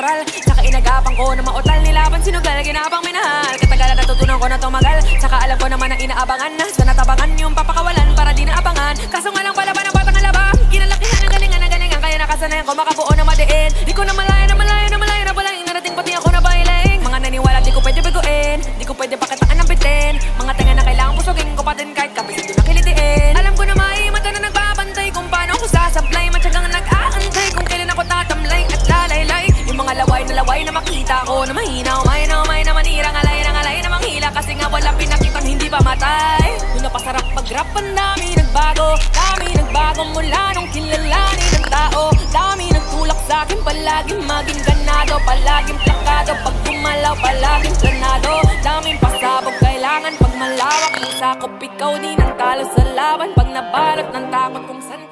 natural. Saka inagapang ko na mautal, nilaban sinugal, ginapang minahal. Katagalan natutunan ko na tumagal, saka alam ko naman ang inaabangan na sa natabangan yung papakawalan para di naabangan. Kaso nga lang pala ba ng batang alabang, kinalakihan ng galingan, kaya nakasanayan ko makabuo na madiin. Di ko na malaya na pala yung narating pati ako na bailing. Mga naniwala di ko pwede biguin, di ko pwede pakitaan ng bitin. Mga tenga na kailangan pusugin ko pa din kahit kapis hindi nakilitiin. Alam ko na may mata na nagbabantay kung paano ako sasablay. Matyagang nag-aantay kung kailan ako tatamlay at lalaylay. Yung mga laway na makita ko na mahina, umay na manira, ngalay na manghila. Kasi nga walang pinakitang hindi pa matay. Yung napasarap mag-rap, ang dami nagbago mula nung kilalanin ng tao. Dami nagtulak sa'kin, palaging maging ganado, palaging plakado, pag gumalaw palaging planado. Daming pasabog kailangan pag malawak yung sakop, ikaw din ang talo sa laban. Pag nabalot ng takot kung saan